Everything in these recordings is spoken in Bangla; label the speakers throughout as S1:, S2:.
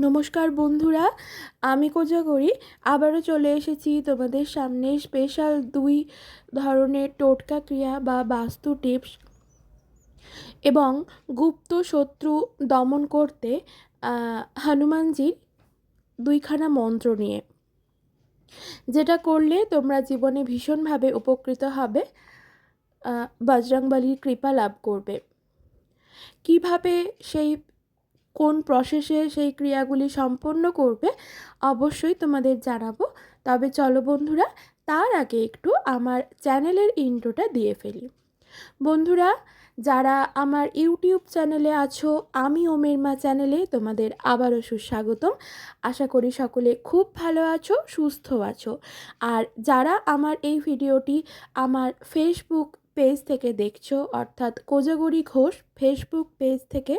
S1: নমস্কার বন্ধুরা, আমি কোজাগরি আবারও চলে এসেছি তোমাদের সামনে স্পেশাল 2 ধরনের টোটকা ক্রিয়া বা বাস্তু টিপস এবং গুপ্ত শত্রু দমন করতে হনুমানজির 2খানা মন্ত্র নিয়ে, যেটা করলে তোমরা জীবনে ভীষণভাবে উপকৃত হবে, বজরংবলীর কৃপা লাভ করবে। কিভাবে কোন প্রসেসে সেই ক্রিয়াগুলি সম্পন্ন করবে অবশ্যই তোমাদের জানাবো। তবে চলো বন্ধুরা, তার আগে একটু আমার চ্যানেলের ইন্ট্রোটা দিয়ে ফেলি। বন্ধুরা, যারা আমার ইউটিউব চ্যানেলে আছো, আমি ওমের মা চ্যানেলে তোমাদের আবারও সুস্বাগতম। আশা করি সকলে খুব ভালো আছো, সুস্থ আছো। আর যারা আমার এই ভিডিওটি আমার ফেসবুক পেজ থেকে দেখছো, অর্থাৎ কোজাগরি ঘোষ ফেসবুক পেজ থেকে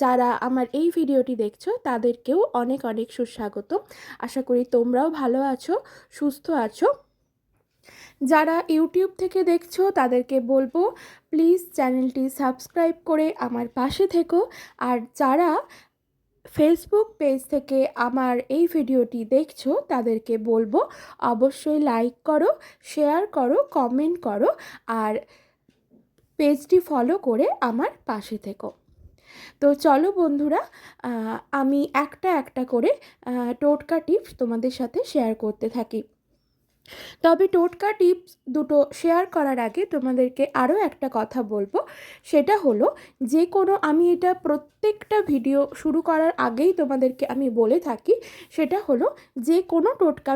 S1: যারা আমার এই ভিডিওটি দেখছো, তাদেরকেও অনেক অনেক সুস্বাগতম। আশা করি তোমরাও ভালো আছো, সুস্থ আছো। যারা ইউটিউব থেকে দেখছো তাদেরকে বলবো, প্লিজ চ্যানেলটি সাবস্ক্রাইব করে আমার পাশে থেকো। আর যারা ফেসবুক পেজ থেকে আমার এই ভিডিওটি দেখছো তাদেরকে বলবো, অবশ্যই লাইক করো, শেয়ার করো, কমেন্ট করো আর পেজটি ফলো করে আমার পাশে থেকো। তো চলো বন্ধুরা, আমি একটা একটা করে টোটকা টিপস তোমাদের সাথে শেয়ার করতে থাকি। তবে টোটকা টিপস দুটো শেয়ার করার আগে তোমাদেরকে আরও একটা কথা বলবো। সেটা হলো, যে কোনো, আমি এটা প্রত্যেকটা ভিডিও শুরু করার আগেই তোমাদেরকে আমি বলে থাকি, সেটা হলো যে কোনো টোটকা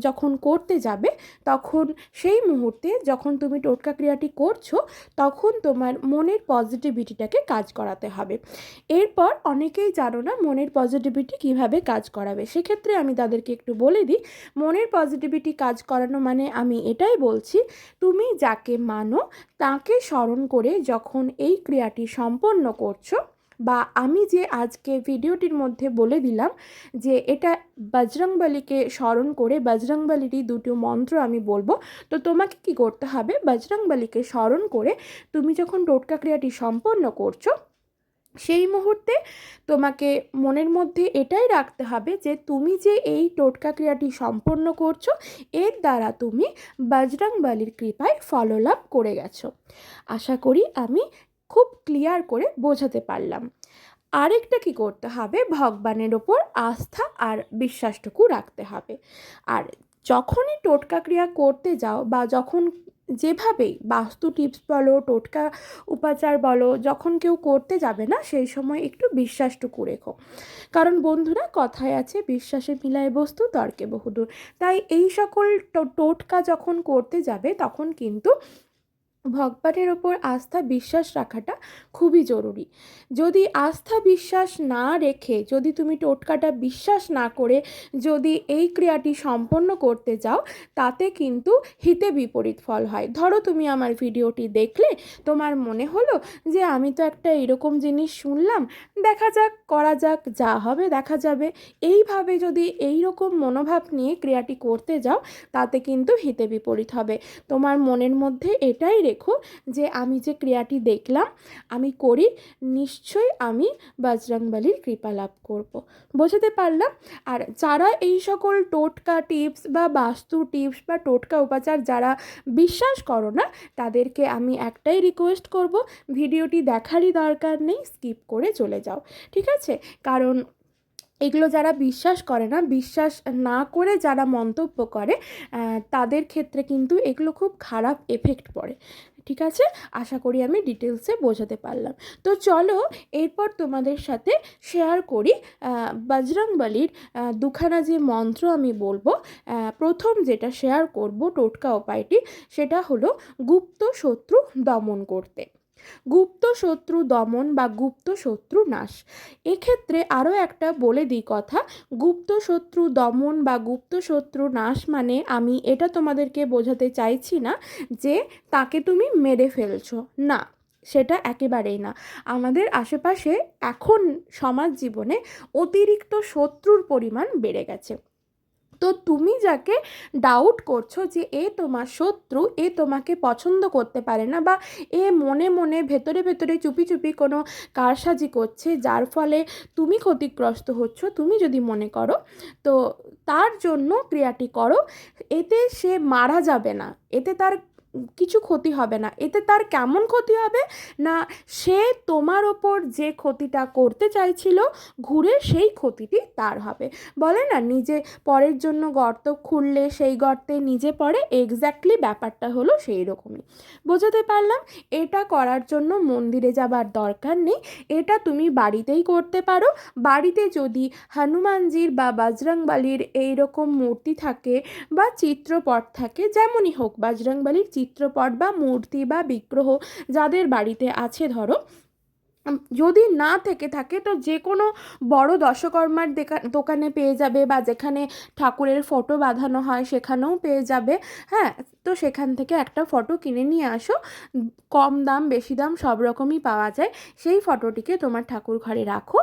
S1: যখন করতে যাবে তখন সেই মুহূর্তে যখন তুমি টোটকা ক্রিয়াটি করছো তখন তোমার মনের পজিটিভিটিটাকে কাজ করাতে হবে। এরপর অনেকেই জানো না মনের পজিটিভিটি কিভাবে কাজ করাবে, সেক্ষেত্রে আমি তাদেরকে একটু বলে দিই। মনের পজিটিভিটি কাজ করানো মানে আমি এটাই বলছি, তুমি যাকে মানো তাকে স্মরণ করে যখন এই ক্রিয়াটি সম্পন্ন করছো, বা আমি যে আজকে ভিডিওটির মধ্যে বলে দিলাম যে এটা বজরংবলীকে স্মরণ করে বজরংবলীরই দুটো মন্ত্র আমি বলবো, তো তোমাকে কি করতে হবে, বজরংবলীকে স্মরণ করে তুমি যখন টোটকা ক্রিয়াটি সম্পন্ন করছো সেই মুহূর্তে তোমাকে মনের মধ্যে এটাই রাখতে হবে যে তুমি যে এই টোটকা ক্রিয়াটি সম্পন্ন করছো এর দ্বারা তুমি বজরংবলীর কৃপায় ফললাভ করে গেছো। আশা করি আমি খুব ক্লিয়ার করে বোঝাতে পারলাম। আরেকটা কি করতে হবে, ভগবানের ওপর আস্থা আর বিশ্বাসটুকু রাখতে হবে। আর যখনই টোটকা ক্রিয়া করতে যাও বা যখন যেভাবেই বাস্তু টিপস বলো, টোটকা উপাচার বলো, যখন কেউ করতে যাবে না সেই সময় একটু বিশ্বাসটুকু রেখো। কারণ বন্ধুরা, কথায় আছে, বিশ্বাসে মিলায় বস্তু তর্কে বহুদূর। তাই এই সকল টোটকা যখন করতে যাবে তখন কিন্তু ভগবানের ওপর আস্থা বিশ্বাস রাখাটা খুবই জরুরি। যদি আস্থা বিশ্বাস না রেখে, যদি তুমি টোটকাটা বিশ্বাস না করে যদি এই ক্রিয়াটি সম্পন্ন করতে যাও, তাতে কিন্তু হিতে বিপরীত ফল হয়। ধরো তুমি আমার ভিডিওটি দেখলে, তোমার মনে হলো যে আমি তো একটা এরকম জিনিস শুনলাম, দেখা যাক, করা যাক, যা হবে দেখা যাবে, এইভাবে যদি এইরকম মনোভাব নিয়ে ক্রিয়াটি করতে যাও তাতে কিন্তু হিতে বিপরীত হবে। তোমার মনের মধ্যে এটাই রেখো যে আমি যে ক্রিয়াটি দেখলাম, আমি করি, নিশ্চয়ই আমি বজরংবলীর কৃপা লাভ করব। বোঝাতে পারলাম? আর যারা এই সকল টোটকা টিপস বা বাস্তু টিপস বা টোটকা উপাচার যারা বিশ্বাস করো না, তাদেরকে আমি একটাই রিকোয়েস্ট করব, ভিডিওটি দেখারই দরকার নেই, স্কিপ করে চলে যাও, ঠিক আছে? কারণ এগুলো যারা বিশ্বাস করে না, বিশ্বাস না করে যারা মন্তব্য করে, তাদের ক্ষেত্রে কিন্তু এগুলো খুব খারাপ এফেক্ট পড়ে, ঠিক আছে? আশা করি আমি ডিটেলসে বোঝাতে পারলাম। তো চলো এরপর তোমাদের সাথে শেয়ার করি বজরংবলীর দুখানা যে মন্ত্র আমি বলবো। প্রথম যেটা শেয়ার করব টোটকা উপায়টি, সেটা হলো গুপ্ত শত্রু দমন করতে। গুপ্ত শত্রু দমন বা গুপ্ত শত্রু নাশ। এক্ষেত্রে আরও একটা বলে দিই কথা, গুপ্ত শত্রু দমন বা গুপ্ত শত্রু নাশ মানে আমি এটা তোমাদেরকে বোঝাতে চাইছি না যে তাকে তুমি মেরে ফেলছো, না, সেটা একেবারেই না। আমাদের আশেপাশে এখন সমাজ জীবনে অতিরিক্ত শত্রুর পরিমাণ বেড়ে গেছে। তো তুমি যাকে ডাউট করছো যে এ তোমার শত্রু, এ তোমাকে পছন্দ করতে পারে না, বা এ মনে মনে ভেতরে ভেতরে চুপি চুপি কোনো কারসাজি করছে যার ফলে তুমি ক্ষতিগ্রস্ত হচ্ছ, তুমি যদি মনে করো, তো তার জন্য ক্রিয়াটি করো। এতে সে মারা যাবে না, এতে তার কিছু ক্ষতি হবে না। এতে তার কেমন ক্ষতি হবে না, সে তোমার ওপর যে ক্ষতিটা করতে চাইছিল ঘুরে সেই ক্ষতিটি তার হবে। বলে না, নিজে পরের জন্য গর্ত খুঁড়লে সেই গর্তে নিজে পড়ে, এক্স্যাক্টলি ব্যাপারটা হলো সেই রকমই। বোঝাতে পারলাম? এটা করার জন্য মন্দিরে যাবার দরকার নেই, এটা তুমি বাড়িতেই করতে পারো। বাড়িতে যদি হনুমানজির বা বজরংবলীর এইরকম মূর্তি থাকে বা চিত্রপট থাকে, যেমনই হোক, বজরংবলীর চিত্রপট বা মূর্তি বা বিগ্রহ যাদের বাড়িতে আছে, ধরো যদি না থেকে থাকে তো যে কোনো বড় দশকর্মার দোকানে পেয়ে যাবে, বা যেখানে ঠাকুরের ফটো বাঁধানো হয় সেখানেও পেয়ে যাবে। হ্যাঁ, তো সেখান থেকে একটা ফটো কিনে নিয়ে আসো, কম দাম বেশি দাম সব রকমই পাওয়া যায়। সেই ফটোটিকে তোমার ঠাকুর ঘরে রাখো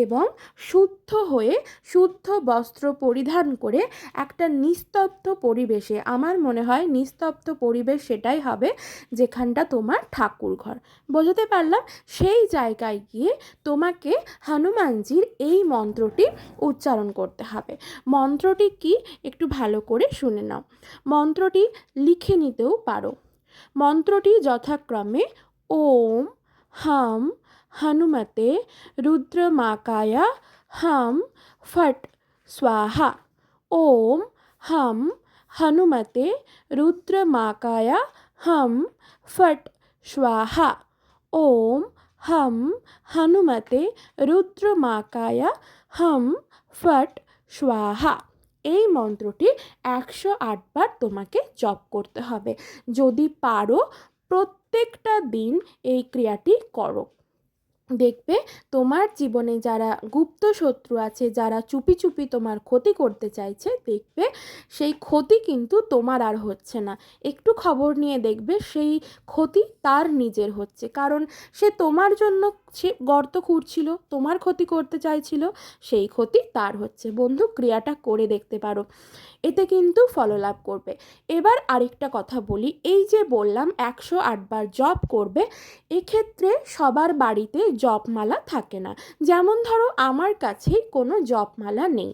S1: এবং শুদ্ধ হয়ে শুদ্ধ বস্ত্র পরিধান করে একটা নিস্তব্ধ পরিবেশে, আমার মনে হয় নিস্তব্ধ পরিবেশ সেটাই হবে যেখানটা তোমার ঠাকুর ঘর। বোঝাতে পারলাম? সেই জায়গায় গিয়ে তোমাকে হনুমানজির এই মন্ত্রটি উচ্চারণ করতে হবে। মন্ত্রটি কি একটু ভালো করে শুনে নাও। মন্ত্রটি লিখে নিতেও পারো। মন্ত্রটি যথাক্রমে ওম হাম হনুমতে রুদ্রমাকায় হাম ফট স্বাহা। ওম হাম হনুমতে রুদ্রমাকায় হাম ফট স্বাহা। ওম হাম হনুমতে রুদ্রমাকায় হাম ফট স্বাহা। এই মন্ত্রটি 108 বার তোমাকে জপ করতে হবে। যদি পারো প্রত্যেকটা দিন এই ক্রিয়াটি করো, দেখবে তোমার জীবনে যারা গুপ্ত শত্রু আছে, যারা চুপি চুপি তোমার ক্ষতি করতে চাইছে, দেখবে সেই ক্ষতি কিন্তু তোমার আর হচ্ছে না। একটু খবর নিয়ে দেখবে সেই ক্ষতি তার নিজের হচ্ছে, কারণ সে তোমার জন্য সে গর্ত খুঁড়ছিল, তোমার ক্ষতি করতে চাইছিল, সেই ক্ষতি তার হচ্ছে। বন্ধু, ক্রিয়াটা করে দেখতে পারো, এতে কিন্তু ফললাভ করবে। এবার আরেকটা কথা বলি, এই যে বললাম 108 বার জপ করবে, এক্ষেত্রে সবার বাড়িতে জপমালা থাকে না। যেমন ধরো আমার কাছেই কোনো জপমালা নেই,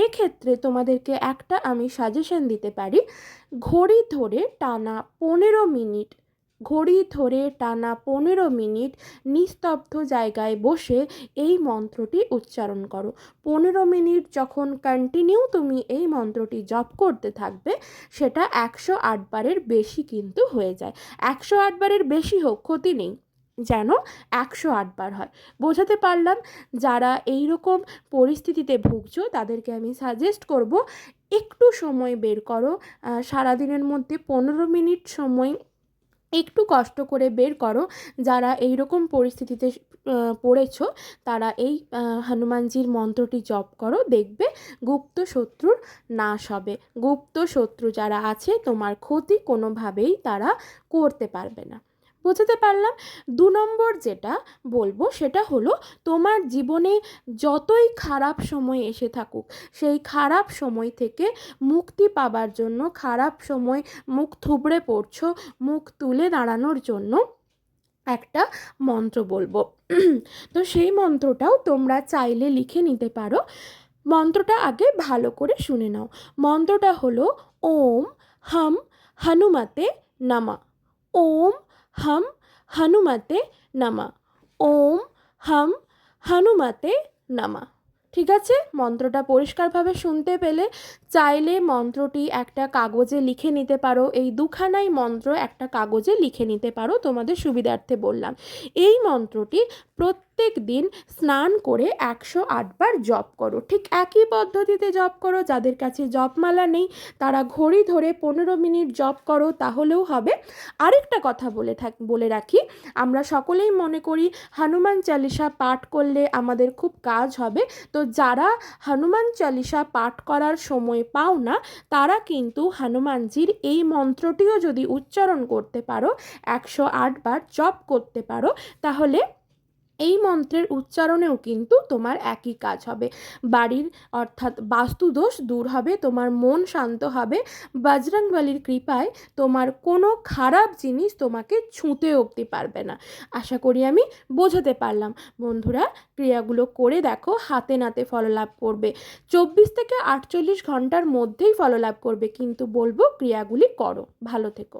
S1: এক্ষেত্রে তোমাদেরকে একটা আমি সাজেশন দিতে পারি। ঘড়ি ধরে টানা 15 মিনিট, ঘড়ি ধরে টানা 15 মিনিট নিস্তব্ধ জায়গায় বসে এই মন্ত্রটি উচ্চারণ করো। 15 মিনিট যখন কন্টিনিউ তুমি এই মন্ত্রটি জপ করতে থাকবে, সেটা 108 বারের বেশি কিন্তু হয়ে যায়। 108 বারের বেশি হোক, ক্ষতি নেই, যেন 108 বার হয়। বোঝাতে পারলাম? যারা এই রকম পরিস্থিতিতে ভুগছো তাদেরকে আমি সাজেস্ট করব, একটু সময় বের করো, সারাদিনের মধ্যে 15 মিনিট সময় একটু কষ্ট করে বের করো। যারা এই রকম পরিস্থিতিতে পড়েছো তারা এই হনুমানজির মন্ত্রটি জপ করো, দেখবে গুপ্ত শত্রুর নাশ হবে। গুপ্ত শত্রু যারা আছে তোমার ক্ষতি কোনোভাবেই তারা করতে পারবে না। বোঝাতে পারলাম? 2 নম্বর যেটা বলবো সেটা হলো, তোমার জীবনে যতই খারাপ সময় এসে থাকুক, সেই খারাপ সময় থেকে মুক্তি পাবার জন্য, খারাপ সময় মুখ থুবড়ে পড়ছো, মুখ তুলে দাঁড়ানোর জন্য একটা মন্ত্র বলবো। তো সেই মন্ত্রটাও তোমরা চাইলে লিখে নিতে পারো। মন্ত্রটা আগে ভালো করে শুনে নাও। মন্ত্রটা হলো ওম হাম হনুমতে নমঃ। ওম হাম হনুমতে নমঃ। ওম হাম হনুমতে নমঃ। ঠিক আছে? মন্ত্রটা পরিষ্কারভাবে শুনতে পেলে চাইলে মন্ত্রটি একটা কাগজে লিখে নিতে পারো। এই দুখানাই মন্ত্র একটা কাগজে লিখে নিতে পারো, তোমাদের সুবিধার্থে বললাম। এই মন্ত্রটি প্রত্যেক দিন স্নান করে 108 বার জপ করো। ঠিক একই পদ্ধতিতে জপ করো। যাদের কাছে জপমালা নেই তারা ঘড়ি ধরে 15 মিনিট জপ করো, তাহলেও হবে। আরেকটা কথা বলে রাখি, আমরা সকলেই মনে করি হনুমান চালিসা পাঠ করলে আমাদের খুব কাজ হবে। তো যারা হনুমান চালিসা পাঠ করার সময় পাও না, তারা কিন্তু হনুমানজির এই মন্ত্রটিও যদি উচ্চারণ করতে পারো, 108 বার জপ করতে পারো, তাহলে এই মন্ত্রের উচ্চারণেও কিন্তু তোমার একই কাজ হবে। বাড়ির অর্থাৎ বাস্তুদোষ দূর হবে, তোমার মন শান্ত হবে, বজরংবলীর কৃপায় তোমার কোনো খারাপ জিনিস তোমাকে ছুঁতে অবধি পারবে না। আশা করি আমি বোঝাতে পারলাম। বন্ধুরা, ক্রিয়াগুলো করে দেখো, হাতে নাতে ফললাভ করবে। 24 থেকে 48 ঘন্টার মধ্যেই ফললাভ করবে, কিন্তু বলবো ক্রিয়াগুলি করো। ভালো থেকো।